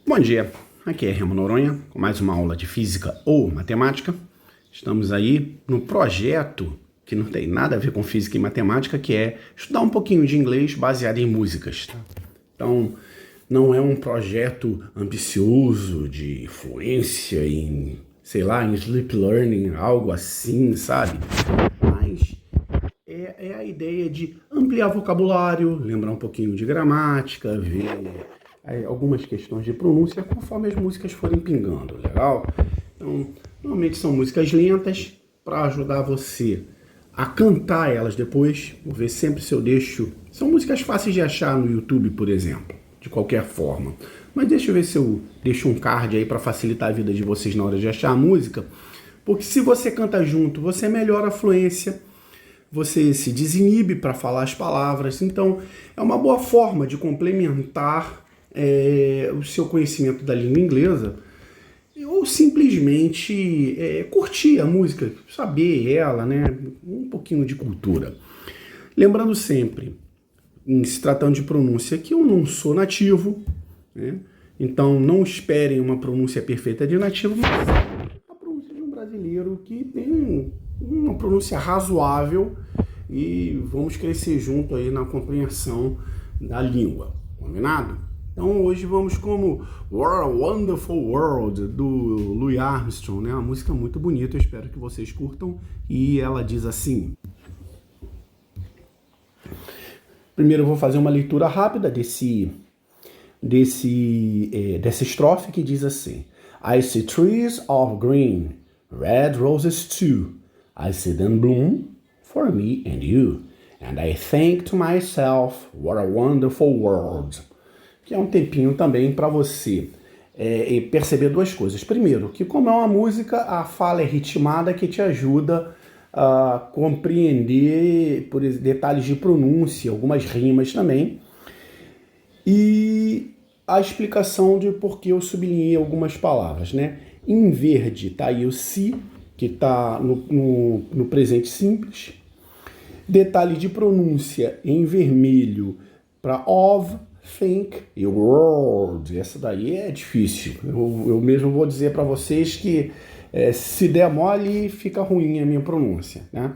Bom dia, aqui é Remo Noronha com mais uma aula de Física ou Matemática. Estamos aí no projeto que não tem nada a ver com Física e Matemática, que é estudar um pouquinho de inglês baseado em músicas. Então, não é um projeto ambicioso de fluência em, sei lá, em sleep learning, algo assim, sabe? Mas é a ideia de ampliar vocabulário, lembrar um pouquinho de gramática, ver algumas questões de pronúncia conforme as músicas forem pingando, legal? Então, normalmente são músicas lentas para ajudar você a cantar elas depois. Vou ver sempre se eu deixo... São músicas fáceis de achar no YouTube, por exemplo, de qualquer forma. Mas deixa eu ver se eu deixo um card aí para facilitar a vida de vocês na hora de achar a música. Porque se você canta junto, você melhora a fluência, você se desinibe para falar as palavras. Então, é uma boa forma de complementar o seu conhecimento da língua inglesa, ou simplesmente curtir a música, saber ela, né? Um pouquinho de cultura. Lembrando sempre, em se tratando de pronúncia, que eu não sou nativo, né? Então não esperem uma pronúncia perfeita de nativo, mas a pronúncia de um brasileiro que tem uma pronúncia razoável, e vamos crescer junto aí na compreensão da língua, combinado? Então hoje vamos como Wonderful World, do Louis Armstrong, né? Uma música muito bonita, eu espero que vocês curtam. E ela diz assim... Primeiro eu vou fazer uma leitura rápida dessa estrofe que diz assim: I see trees of green, red roses too. I see them bloom for me and you. And I think to myself, what a wonderful world. Que é um tempinho também para você perceber duas coisas. Primeiro, que como é uma música, a fala é ritmada, que te ajuda a compreender por detalhes de pronúncia, algumas rimas também. E a explicação de por que eu sublinhei algumas palavras, né? Em verde está aí o se, que está no presente simples. Detalhe de pronúncia em vermelho para of, think e world. Essa daí é difícil. Eu mesmo vou dizer para vocês que se der mole, fica ruim a minha pronúncia, né?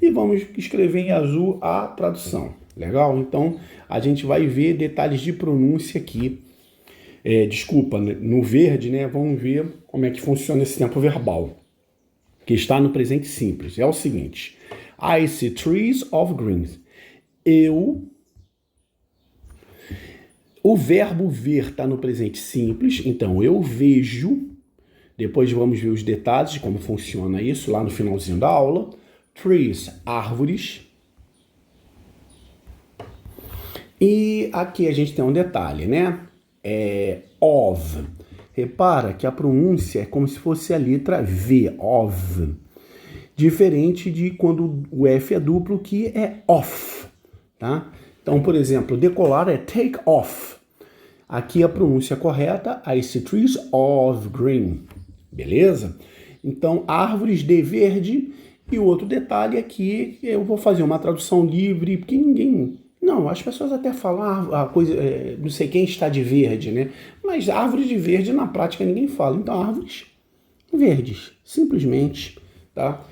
E vamos escrever em azul a tradução. Legal? Então, a gente vai ver detalhes de pronúncia aqui. No verde, né? Vamos ver como é que funciona esse tempo verbal, que está no presente simples. É o seguinte: I see trees of green. O verbo ver está no presente simples, então eu vejo. Depois vamos ver os detalhes de como funciona isso lá no finalzinho da aula. Trees, árvores. E aqui a gente tem um detalhe, né? Of. Repara que a pronúncia é como se fosse a letra V, of. Diferente de quando o F é duplo, que é off, tá? Então, por exemplo, decolar é take off. Aqui a pronúncia correta, I see trees of green. Beleza? Então, árvores de verde. E o outro detalhe aqui, eu vou fazer uma tradução livre, porque ninguém... Não, as pessoas até falam a coisa, não sei quem está de verde, né? Mas árvores de verde, na prática, ninguém fala. Então, árvores verdes, simplesmente, tá?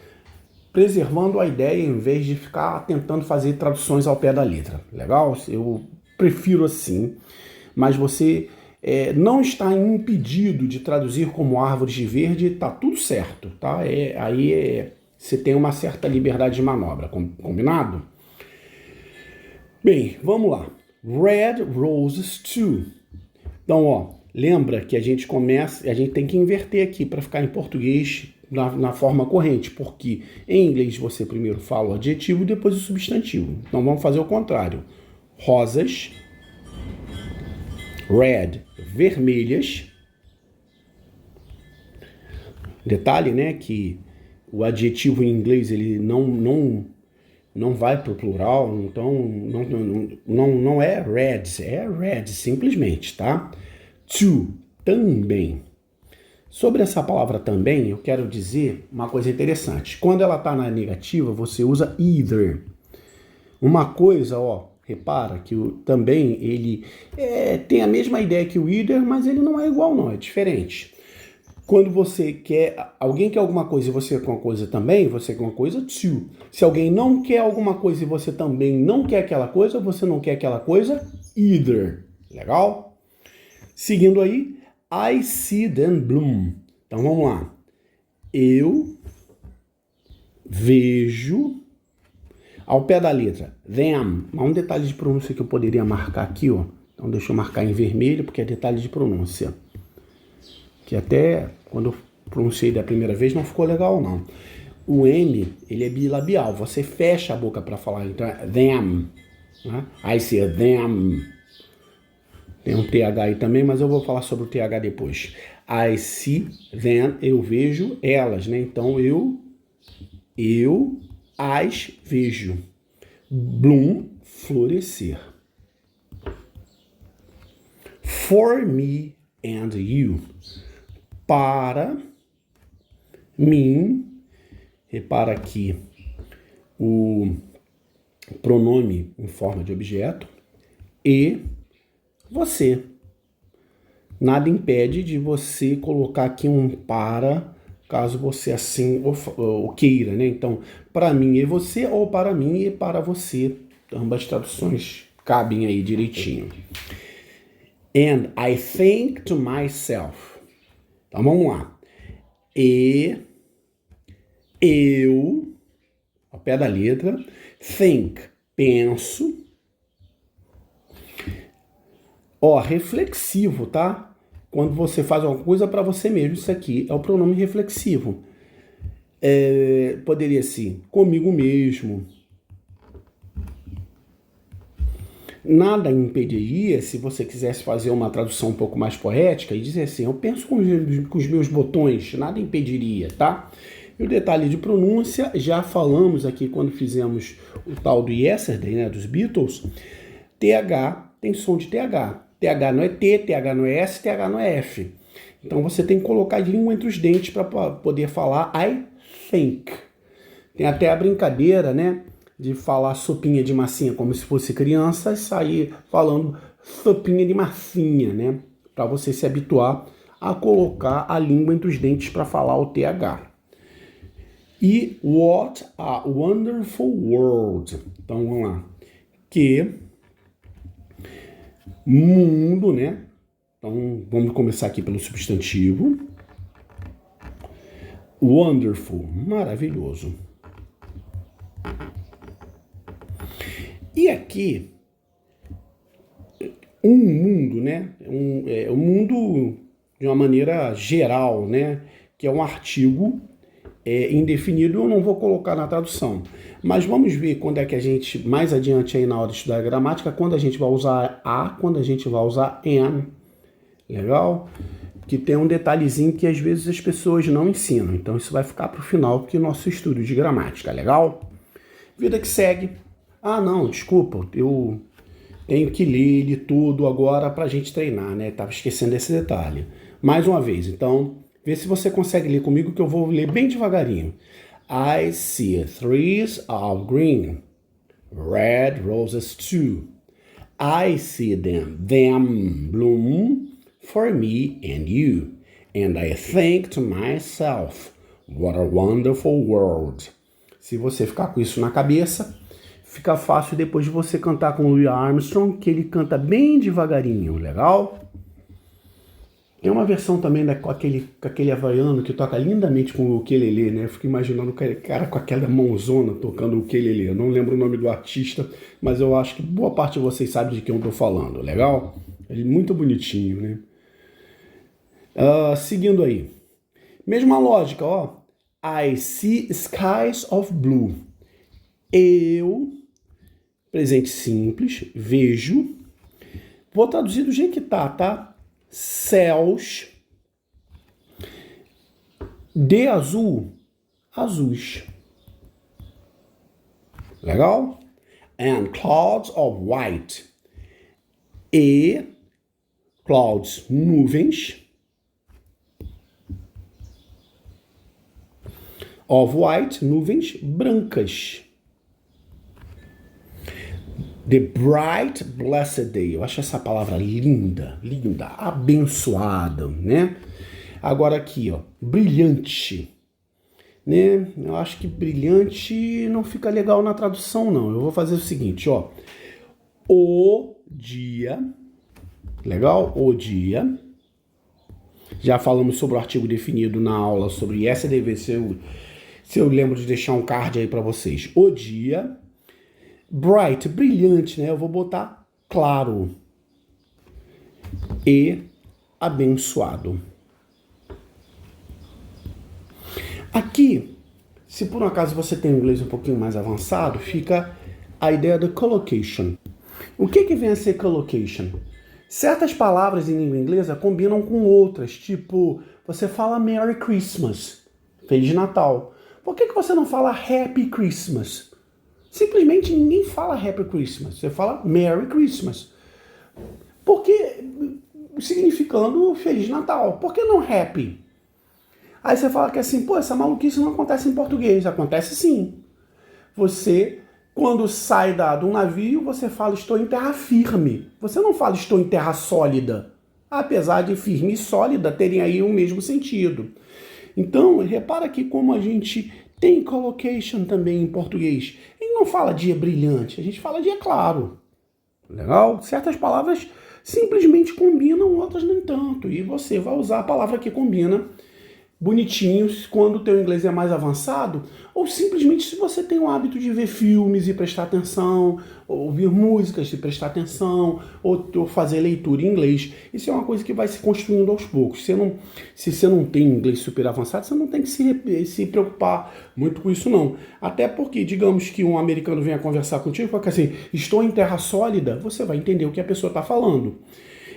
Preservando a ideia em vez de ficar tentando fazer traduções ao pé da letra. Legal? Eu prefiro assim. Mas você não está impedido de traduzir como árvores de verde, tá tudo certo, tá? Você tem uma certa liberdade de manobra, combinado? Bem, vamos lá. Red roses too. Então, ó, lembra que a gente tem que inverter aqui para ficar em português na forma corrente, porque em inglês você primeiro fala o adjetivo e depois o substantivo. Então vamos fazer o contrário. Rosas, red, vermelhas. Detalhe, né, que o adjetivo em inglês ele não vai para o plural, então não é reds, é red simplesmente, tá? To, também. Sobre essa palavra também, eu quero dizer uma coisa interessante. Quando ela está na negativa, você usa either. Uma coisa, ó, repara que também ele tem a mesma ideia que o either, mas ele não é igual não, é diferente. Quando você quer, alguém quer alguma coisa e você quer uma coisa também, você quer uma coisa to. Se alguém não quer alguma coisa e você também não quer aquela coisa, você não quer aquela coisa, either. Legal? Seguindo aí, I see them bloom. Então vamos lá. Eu vejo, ao pé da letra, them. Há um detalhe de pronúncia que eu poderia marcar aqui, ó. Então deixa eu marcar em vermelho, porque é detalhe de pronúncia. Que até quando eu pronunciei da primeira vez não ficou legal, não. O M, ele é bilabial. Você fecha a boca para falar. Então é them. Né? I see them. Tem um TH aí também, mas eu vou falar sobre o TH depois. I see them. Eu vejo elas, né? Então eu as vejo. Bloom, florescer. For me and you. Para mim, repara aqui o pronome em forma de objeto, e você. Nada impede de você colocar aqui um para, caso você assim o queira, né? Então, para mim e você, ou para mim e para você. Ambas traduções cabem aí direitinho. And I think to myself. Então vamos lá. E eu, ao pé da letra, think, penso. Ó, reflexivo, tá? Quando você faz alguma coisa para você mesmo, isso aqui é o pronome reflexivo. Poderia ser comigo mesmo. Nada impediria, se você quisesse fazer uma tradução um pouco mais poética e dizer assim, eu penso com os meus botões, nada impediria, tá? E o detalhe de pronúncia, já falamos aqui quando fizemos o tal do Yesterday, né, dos Beatles, TH tem som de TH. TH não é T, TH não é S, TH não é F. Então você tem que colocar a língua entre os dentes para poder falar I think. Tem até a brincadeira, né? De falar sopinha de massinha como se fosse criança e sair falando sopinha de massinha, né? Para você se habituar a colocar a língua entre os dentes para falar o TH. E what a wonderful world. Então vamos lá. Que mundo, né? Então vamos começar aqui pelo substantivo. Wonderful, maravilhoso. E aqui, um mundo, né? Um mundo de uma maneira geral, né? Que é um artigo indefinido, eu não vou colocar na tradução. Mas vamos ver quando é que a gente, mais adiante aí na hora de estudar a gramática, quando a gente vai usar a, quando a gente vai usar an. Legal? Que tem um detalhezinho que às vezes as pessoas não ensinam. Então isso vai ficar para o final, porque é o nosso estudo de gramática, legal? Vida que segue. Ah, não, desculpa, eu tenho que ler ele tudo agora para a gente treinar, né? Tava esquecendo esse detalhe. Mais uma vez, então, vê se você consegue ler comigo que eu vou ler bem devagarinho. I see trees of green, red roses too. I see them bloom for me and you. And I think to myself, what a wonderful world. Se você ficar com isso na cabeça, fica fácil depois de você cantar com o Louis Armstrong, que ele canta bem devagarinho, legal? Tem uma versão também com aquele havaiano que toca lindamente com o ukulele, né? Eu fico imaginando o cara com aquela mãozona tocando o ukulele. Eu não lembro o nome do artista, mas eu acho que boa parte de vocês sabe de quem eu tô falando, legal? Ele é muito bonitinho, né? Seguindo aí. Mesma lógica, ó. I see skies of blue. Eu, presente simples, vejo. Vou traduzir do jeito que tá? Céus de azul, azuis. Legal? And clouds of white. E clouds, nuvens. Of white, nuvens brancas. The bright blessed day. Eu acho essa palavra linda, linda, abençoada, né? Agora aqui, ó, brilhante, né? Eu acho que brilhante não fica legal na tradução, não. Eu vou fazer o seguinte, ó. O dia, legal? O dia. Já falamos sobre o artigo definido na aula sobre essa deve ser se eu lembro de deixar um card aí para vocês. O dia. Bright, brilhante, né? Eu vou botar claro. E abençoado. Aqui, se por um acaso você tem um inglês um pouquinho mais avançado, fica a ideia do collocation. O que vem a ser collocation? Certas palavras em língua inglesa combinam com outras, tipo, você fala Merry Christmas, Feliz Natal. Por que você não fala Happy Christmas? Simplesmente ninguém fala Happy Christmas, você fala Merry Christmas. Porque, significando Feliz Natal. Por que não Happy? Aí você fala que assim, pô, essa maluquice não acontece em português. Acontece sim. Você, quando sai de um navio, você fala estou em terra firme. Você não fala estou em terra sólida. Apesar de firme e sólida terem aí o mesmo sentido. Então, repara aqui como a gente tem collocation também em português. A gente não fala dia brilhante, a gente fala dia claro. Legal? Certas palavras simplesmente combinam, outras nem tanto. E você vai usar a palavra que combina bonitinhos quando o teu inglês é mais avançado, ou simplesmente se você tem o hábito de ver filmes e prestar atenção, ou ouvir músicas e prestar atenção, ou fazer leitura em inglês. Isso é uma coisa que vai se construindo aos poucos. Se você não tem inglês super avançado, você não tem que se preocupar muito com isso não. Até porque, digamos que um americano venha conversar contigo e fala assim, estou em terra sólida, você vai entender o que a pessoa está falando.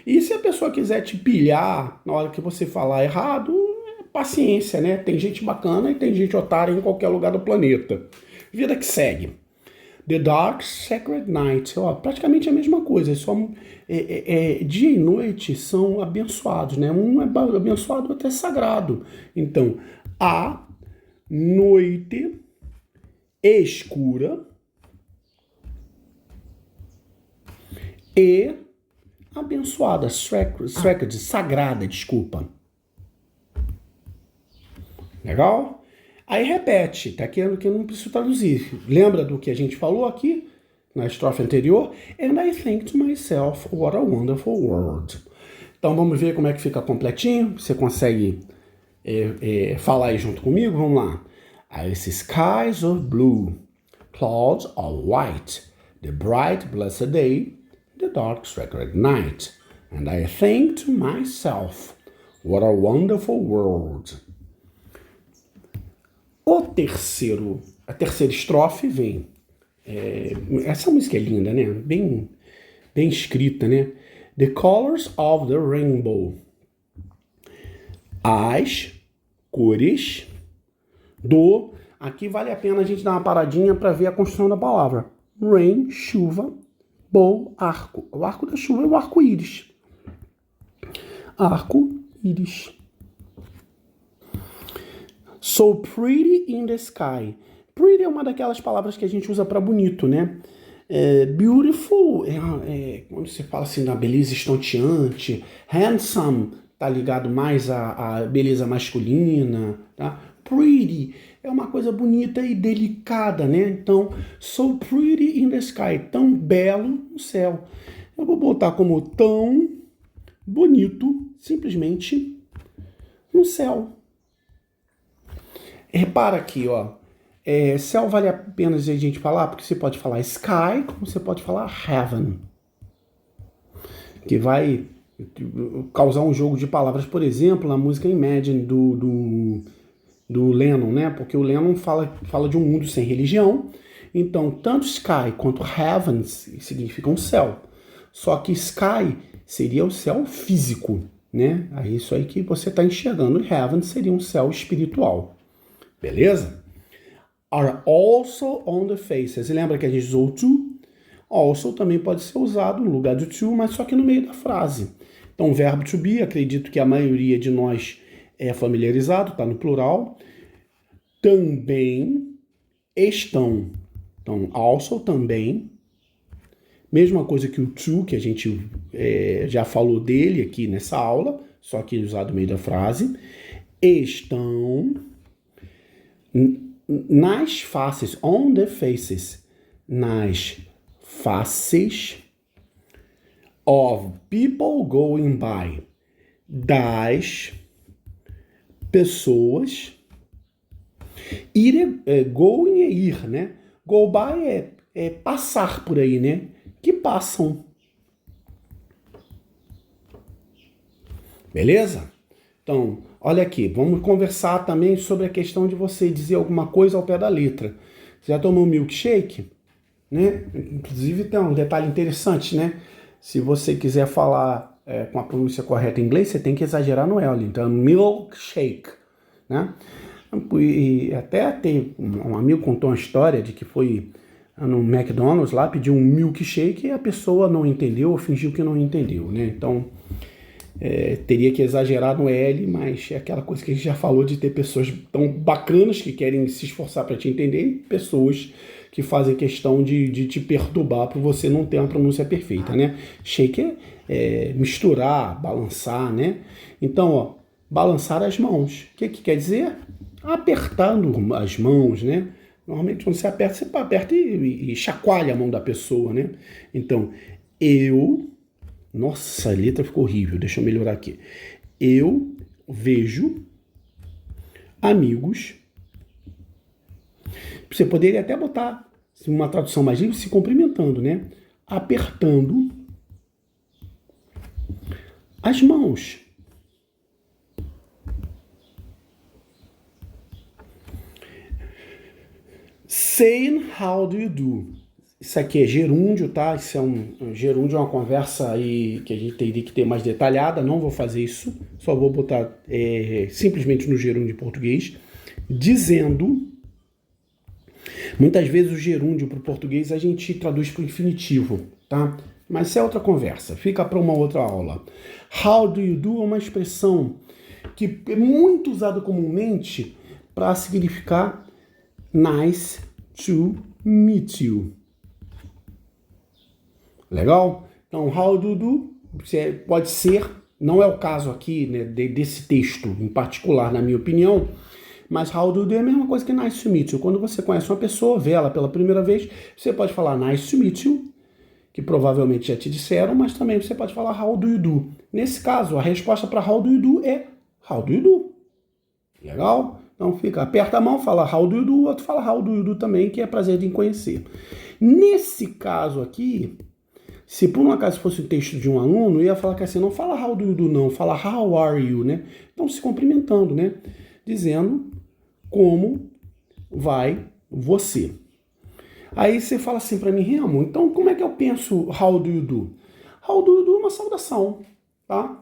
E se a pessoa quiser te pilhar na hora que você falar errado, paciência, né? Tem gente bacana e tem gente otária em qualquer lugar do planeta. Vida que segue. The Dark Sacred Night. Ó, praticamente a mesma coisa. Só, dia e noite são abençoados, né? Um é abençoado, outro é sagrado. Então, a noite escura e abençoada. Sacred, sagrada, desculpa. Legal? Aí repete, tá aqui que eu não preciso traduzir. Lembra do que a gente falou aqui na estrofe anterior? And I think to myself, what a wonderful world. Então vamos ver como é que fica completinho. Você consegue falar aí junto comigo? Vamos lá. Ice skies of blue, clouds of white, the bright blessed day, the dark sacred night. And I think to myself, what a wonderful world. A terceira estrofe vem. Essa música é linda, né? Bem escrita, né? The colors of the rainbow. As cores do. Aqui vale a pena a gente dar uma paradinha para ver a construção da palavra. Rain, chuva, bow, arco. O arco da chuva é o arco-íris. Arco-íris. So pretty in the sky. Pretty é uma daquelas palavras que a gente usa para bonito, né? Beautiful quando você fala assim da beleza estonteante. Handsome tá ligado mais à beleza masculina, tá? Pretty é uma coisa bonita e delicada, né? Então, so pretty in the sky, tão belo no céu. Eu vou botar como tão bonito, simplesmente no céu. Repara aqui, ó. Céu vale a pena a gente falar, porque você pode falar sky, como você pode falar heaven. Que vai causar um jogo de palavras, por exemplo, na música Imagine do Lennon, né? Porque o Lennon fala de um mundo sem religião. Então, tanto sky quanto heaven significam céu. Só que sky seria o céu físico, né? É isso aí que você está enxergando. Heaven seria um céu espiritual. Beleza? Are also on the faces. Você lembra que a gente usou to? Also também pode ser usado no lugar do to, mas só que no meio da frase. Então, o verbo to be, acredito que a maioria de nós é familiarizado, está no plural. Também estão. Então, also também. Mesma coisa que o to, que a gente já falou dele aqui nessa aula, só que usado no meio da frase. Estão nas faces, on the faces, nas faces of people going by, das pessoas. Ir going é ir, né? Go by é passar por aí, né? Que passam. Beleza? Então, olha aqui, vamos conversar também sobre a questão de você dizer alguma coisa ao pé da letra. Você já tomou um milkshake? Né? Inclusive tem um detalhe interessante, né? Se você quiser falar com a pronúncia correta em inglês, você tem que exagerar no L. Então, milkshake, né? E até um amigo contou uma história de que foi no McDonald's lá, pediu um milkshake e a pessoa não entendeu ou fingiu que não entendeu, né? Então, teria que exagerar no L, mas é aquela coisa que a gente já falou de ter pessoas tão bacanas que querem se esforçar para te entender e pessoas que fazem questão de te perturbar para você não ter uma pronúncia perfeita, né? Shake é misturar, balançar, né? Então, ó, balançar as mãos. O que quer dizer? Apertando as mãos, né? Normalmente quando você aperta e chacoalha a mão da pessoa, né? Então, nossa, a letra ficou horrível, deixa eu melhorar aqui. Eu vejo amigos. Você poderia até botar uma tradução mais livre, se cumprimentando, né? Apertando as mãos. Saying how do you do? Isso aqui é gerúndio, tá? Isso é um gerúndio, é uma conversa aí que a gente teria que ter mais detalhada. Não vou fazer isso, só vou botar simplesmente no gerúndio em português, dizendo. Muitas vezes o gerúndio para o português a gente traduz para o infinitivo, tá? Mas isso é outra conversa, fica para uma outra aula. How do you do é uma expressão que é muito usada comumente para significar nice to meet you. Legal? Então, how do you do pode ser, não é o caso aqui, né, desse texto em particular, na minha opinião, mas how do you do é a mesma coisa que nice to meet you. Quando você conhece uma pessoa, vê ela pela primeira vez, você pode falar nice to meet you, que provavelmente já te disseram, mas também você pode falar how do you do. Nesse caso, a resposta para how do you do é how do you do. Legal? Então aperta a mão, fala how do you do, o outro fala how do you do também, que é prazer em conhecer. Nesse caso aqui, se por um acaso fosse o texto de um aluno, eu ia falar que assim, não fala how do you do não, fala how are you, né? Então se cumprimentando, né? Dizendo como vai você. Aí você fala assim para mim, Remo, então como é que eu penso how do you do? How do you do é uma saudação, tá?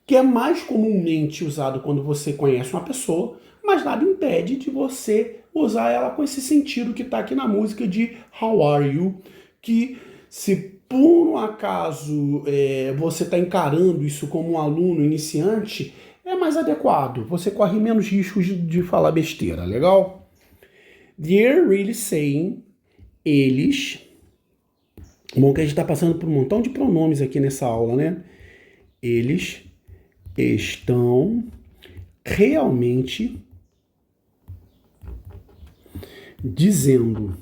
Que é mais comumente usado quando você conhece uma pessoa, mas nada impede de você usar ela com esse sentido que está aqui na música de how are you, que se por um acaso você está encarando isso como um aluno iniciante, é mais adequado, você corre menos riscos de falar besteira, legal? They're really saying, eles, bom que a gente está passando por um montão de pronomes aqui nessa aula, né? Eles estão realmente dizendo.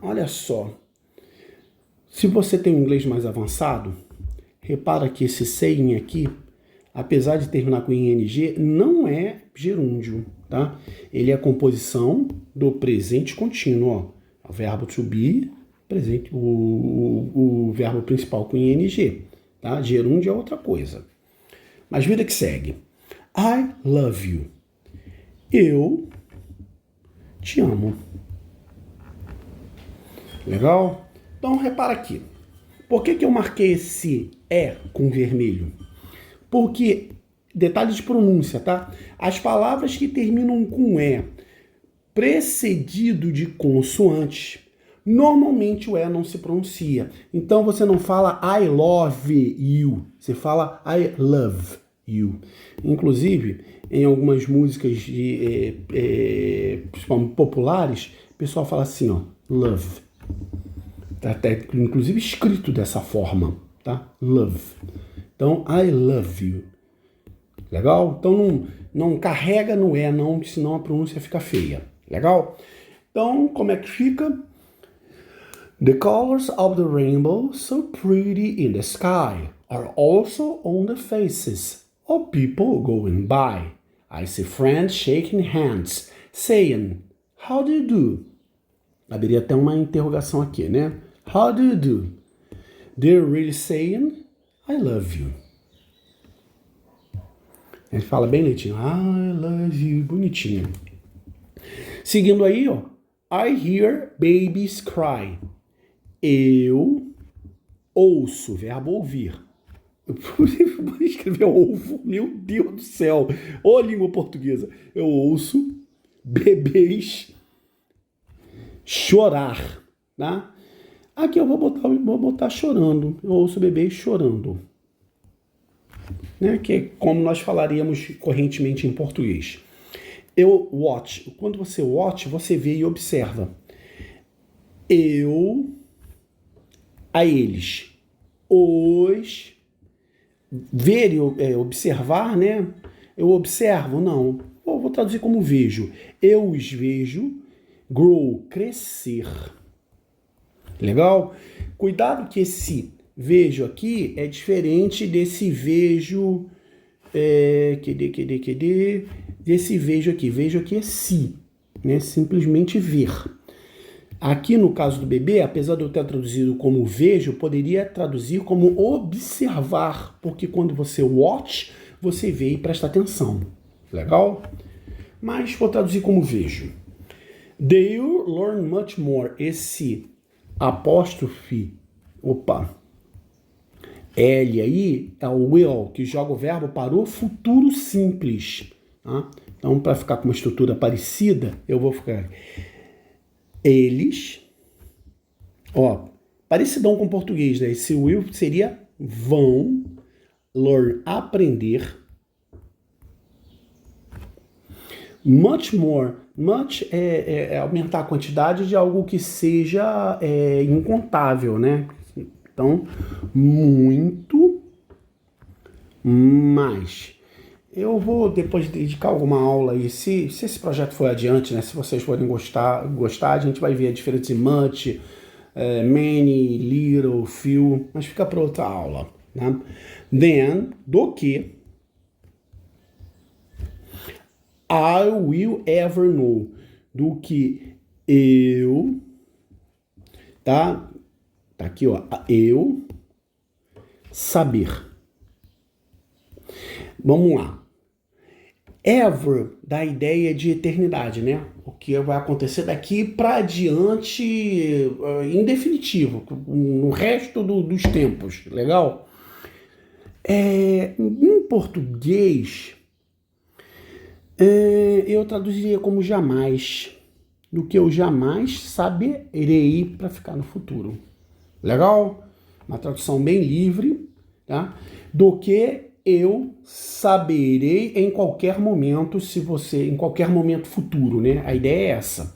Olha só. Se você tem um inglês mais avançado, repara que esse saying aqui, apesar de terminar com ing, não é gerúndio, tá? Ele é a composição do presente contínuo, ó. O verbo to be, presente, o verbo principal com ing, tá? Gerúndio é outra coisa. Mas vida que segue. I love you. Eu te amo. Legal? Então, repara aqui. Por que eu marquei esse E com vermelho? Porque, detalhe de pronúncia, tá? As palavras que terminam com E, precedido de consoantes, normalmente o E não se pronuncia. Então, você não fala I love you. Você fala I love you. Inclusive, em algumas músicas principalmente populares, o pessoal fala assim, ó, Love. Tá até, inclusive, escrito dessa forma, tá? Love. Então, I love you. Legal? Então, não carrega no E, não, senão a pronúncia fica feia. Legal? Então, como é que fica? The colors of the rainbow, so pretty in the sky, are also on the faces of people going by. I see friends shaking hands, saying, how do you do? Haveria até uma interrogação aqui, né? How do you do? They're really saying, I love you. Ele fala bem leitinho, I love you, bonitinho. Seguindo aí, ó, I hear babies cry. Eu ouço, verbo ouvir. Vou escrever ovo, meu Deus do céu. Ô língua portuguesa. Eu ouço bebês chorar, tá? Aqui eu vou botar chorando. Eu ouço bebês chorando. Né? Que é como nós falaríamos correntemente em português. Eu watch. Quando você watch, você vê e observa. Eu a eles. Os ver e observar, né? Eu observo, não. Eu vou traduzir como vejo. Eu os vejo grow, crescer. Legal? Cuidado que esse vejo aqui é diferente desse vejo desse vejo aqui é se, né? Simplesmente ver. Aqui no caso do bebê, apesar de eu ter traduzido como vejo, poderia traduzir como observar, porque quando você watch, você vê e presta atenção. Legal? Mas vou traduzir como vejo. They'll learn much more. Esse apóstrofe, L aí é o will, que joga o verbo para o futuro simples. Tá? Então, para ficar com uma estrutura parecida, eu vou ficar... Eles, parecidão com português, né? Esse will seria vão, learn, aprender. Much more, much é aumentar a quantidade de algo que seja incontável, né? Então, muito mais. Eu vou depois dedicar alguma aula aí, se esse projeto for adiante, né? Se vocês forem gostar, a gente vai ver a diferença de much, many, little, few, mas fica para outra aula, né? Then, do que I will ever know, do que eu, tá aqui, ó, eu saber. Vamos lá. Ever dá ideia de eternidade, né? O que vai acontecer daqui para adiante, em definitivo, no resto dos tempos, legal? Em português, eu traduziria como jamais, do que eu jamais saberei para ficar no futuro. Legal? Uma tradução bem livre, tá? Do que eu saberei em qualquer momento, em qualquer momento futuro, né? A ideia é essa.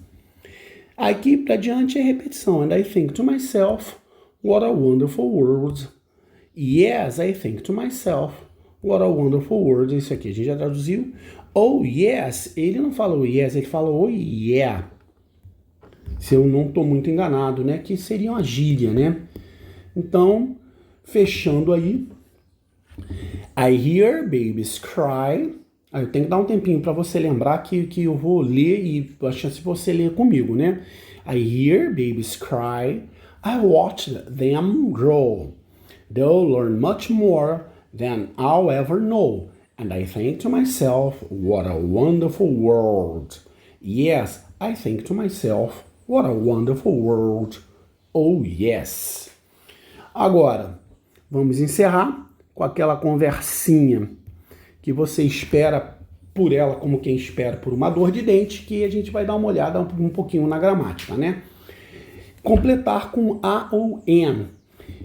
Aqui para diante é repetição. And I think to myself, what a wonderful world. Yes, I think to myself, what a wonderful world. Isso aqui a gente já traduziu. Oh, yes. Ele não fala oh, yes, ele fala oh, yeah. Se eu não estou muito enganado, né? Que seria uma gíria, né? Então, fechando aí. I hear babies cry. Aí eu tenho que dar um tempinho para você lembrar que eu vou ler e a chance de você ler comigo, né? I hear babies cry. I watch them grow. They'll learn much more than I'll ever know. And I think to myself, what a wonderful world. Yes, I think to myself, what a wonderful world. Oh, yes. Agora, vamos encerrar com aquela conversinha que você espera por ela como quem espera por uma dor de dente, que a gente vai dar uma olhada um pouquinho na gramática, né? Completar com a ou an.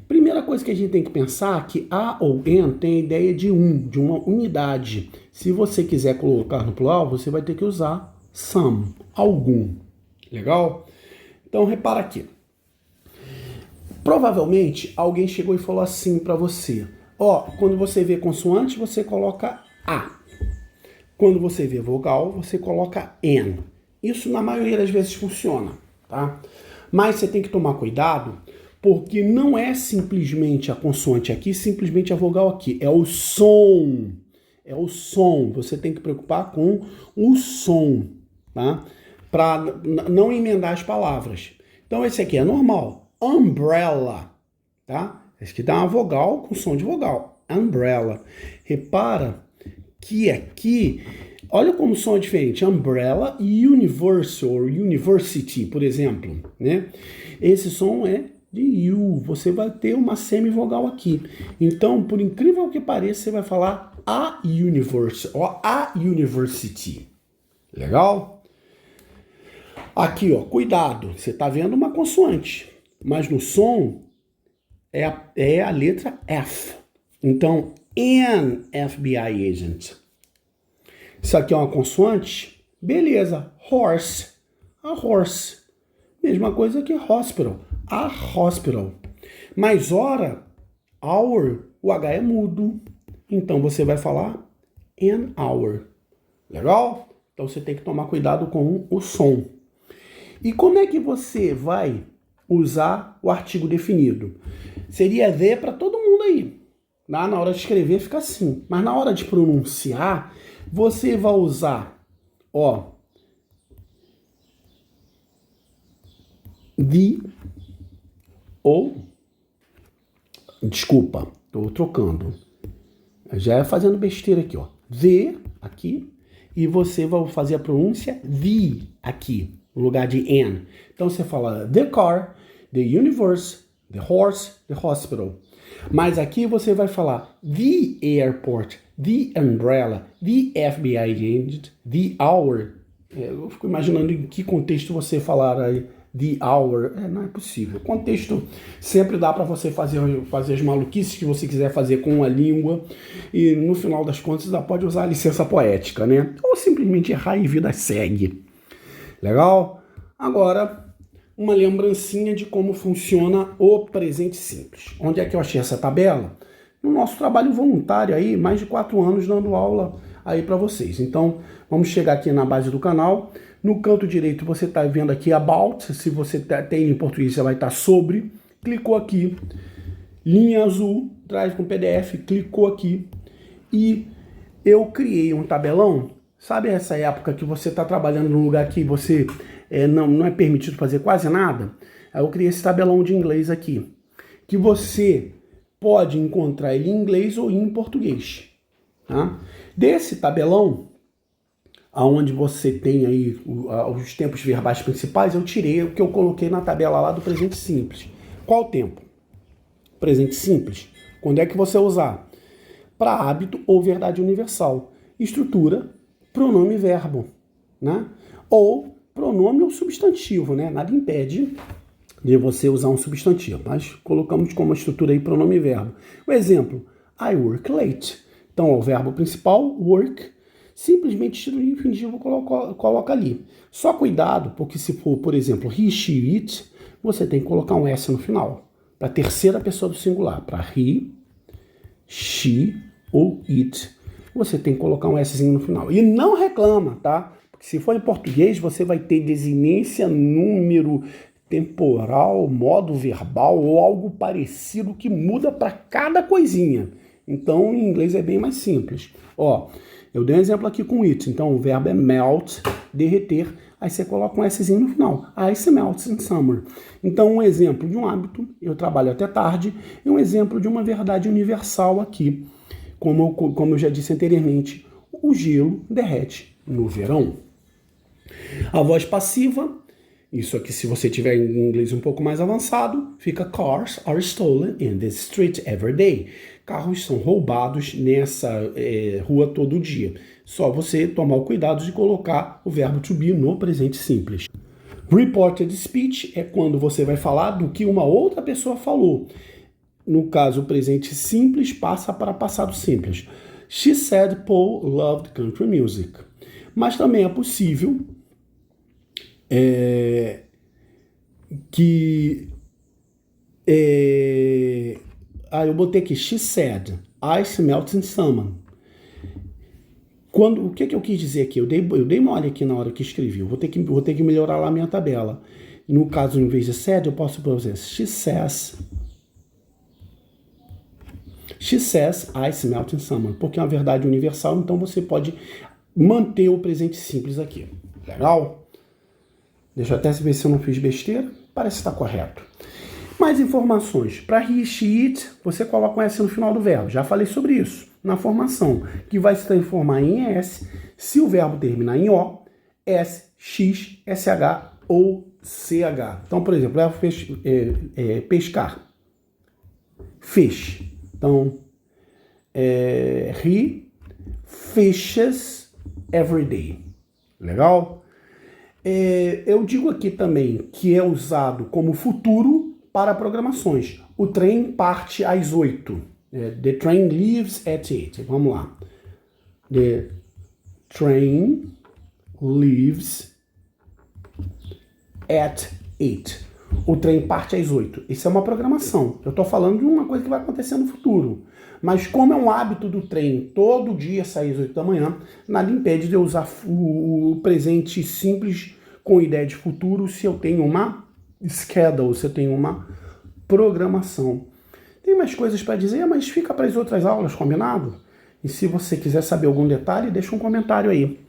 Primeira coisa que a gente tem que pensar é que a ou an tem a ideia de uma unidade. Se você quiser colocar no plural, você vai ter que usar some, algum. Legal? Então, repara aqui. Provavelmente, alguém chegou e falou assim para você. Ó, quando você vê consoante, você coloca A. Quando você vê vogal, você coloca N. Isso, na maioria das vezes, funciona, tá? Mas você tem que tomar cuidado, porque não é simplesmente a consoante aqui, simplesmente a vogal aqui. É o som. É o som. Você tem que preocupar com o som, tá? Para não emendar as palavras. Então, esse aqui é normal. Umbrella, tá? Esse aqui dá uma vogal com som de vogal. Umbrella. Repara que aqui, olha como o som é diferente. Umbrella e universal, ou university, por exemplo, né? Esse som é de U. Você vai ter uma semivogal aqui. Então, por incrível que pareça, você vai falar a universe, ou a university. Legal? Aqui, ó, cuidado. Você tá vendo uma consoante, mas no som é a letra F. Então, an FBI agent. Isso aqui é uma consoante? Beleza. Horse. A horse. Mesma coisa que hospital. A hospital. Mas ora, hour, o H é mudo. Então você vai falar an hour. Legal? Então você tem que tomar cuidado com o som. E como é que você vai usar o artigo definido? Seria the para todo mundo aí. Na hora de escrever fica assim. Mas na hora de pronunciar, você vai usar, ó, the ou, desculpa, estou trocando. Já é fazendo besteira aqui, ó. The aqui, e você vai fazer a pronúncia the aqui, no lugar de an. Então você fala the car, the universe, the horse, the hospital. Mas aqui você vai falar the airport, the umbrella, the FBI agent, the hour. Eu fico imaginando em que contexto você falar aí the hour. Não é possível. O contexto sempre dá para você fazer as maluquices que você quiser fazer com a língua e no final das contas ainda pode usar a licença poética, né? Ou simplesmente errar e vida segue. Legal? Agora, uma lembrancinha de como funciona o presente simples. Onde é que eu achei essa tabela? No nosso trabalho voluntário aí, mais de 4 anos dando aula aí para vocês. Então, vamos chegar aqui na base do canal. No canto direito você está vendo aqui About. Se você tem em português, você vai estar sobre. Clicou aqui, linha azul, traz com PDF, clicou aqui. E eu criei um tabelão. Sabe essa época que você está trabalhando num lugar que você não é permitido fazer quase nada? Aí eu criei esse tabelão de inglês aqui, que você pode encontrar ele em inglês ou em português. Tá? Desse tabelão, aonde você tem aí os tempos verbais principais, eu tirei o que eu coloquei na tabela lá do presente simples. Qual tempo? Presente simples. Quando é que você usar? Para hábito ou verdade universal. Estrutura, pronome e verbo, né? Ou pronome ou substantivo, né? Nada impede de você usar um substantivo, mas colocamos como estrutura aí pronome e verbo. O exemplo, I work late. Então, o verbo principal, work, simplesmente título infinitivo coloca ali. Só cuidado, porque se for, por exemplo, he, she, it, você tem que colocar um S no final. Para a terceira pessoa do singular. Para he, she ou it, você tem que colocar um Szinho no final. E não reclama, tá? Porque se for em português, você vai ter desinência, número, temporal, modo verbal ou algo parecido que muda para cada coisinha. Então, em inglês é bem mais simples. Ó, eu dei um exemplo aqui com it. Então, o verbo é melt, derreter. Aí você coloca um Szinho no final. Ice melts in summer. Então, um exemplo de um hábito, eu trabalho até tarde, e um exemplo de uma verdade universal aqui. Como eu já disse anteriormente, o gelo derrete no verão. A voz passiva, isso aqui se você tiver em inglês um pouco mais avançado, fica cars are stolen in the street every day. Carros são roubados nessa rua todo dia. Só você tomar o cuidado de colocar o verbo to be no presente simples. Reported speech é quando você vai falar do que uma outra pessoa falou. No caso, o presente simples passa para passado simples. She said Paul loved country music. Mas também é possível que eu botei aqui, she said, ice melts in summer. O que eu quis dizer aqui? Eu dei mole aqui na hora que escrevi. Eu vou ter que melhorar lá a minha tabela. No caso, em vez de said, eu posso dizer she says ice melts in summer, porque é uma verdade universal, então você pode manter o presente simples aqui. Legal? Deixa eu até ver se eu não fiz besteira. Parece estar correto. Mais informações. Para he, she, it, você coloca um S no final do verbo. Já falei sobre isso na formação, que vai se transformar em S se o verbo terminar em O, S, X, SH ou CH. Então, por exemplo, verbo pescar. Fish. Então, he fishes every day. Legal? Eu digo aqui também que é usado como futuro para programações. O trem parte às 8. The train leaves at 8. Vamos lá. The train leaves at 8. O trem parte às 8. Isso é uma programação. Eu estou falando de uma coisa que vai acontecer no futuro. Mas como é um hábito do trem todo dia sair às 8 da manhã, nada impede de eu usar o presente simples com ideia de futuro se eu tenho uma schedule, se eu tenho uma programação. Tem mais coisas para dizer, mas fica para as outras aulas, combinado? E se você quiser saber algum detalhe, deixa um comentário aí.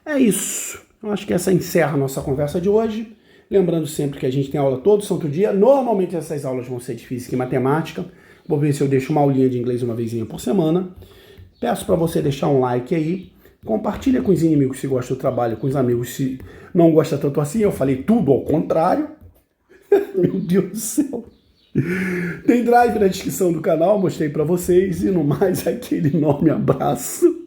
É isso. Eu acho que essa encerra a nossa conversa de hoje. Lembrando sempre que a gente tem aula todo santo dia. Normalmente essas aulas vão ser de física e matemática. Vou ver se eu deixo uma aulinha de inglês uma vezinha por semana. Peço para você deixar um like aí. Compartilha com os inimigos se gosta do trabalho, com os amigos se não gosta tanto assim. Eu falei tudo ao contrário. Meu Deus do céu. Tem drive na descrição do canal, mostrei para vocês. E no mais, aquele enorme abraço.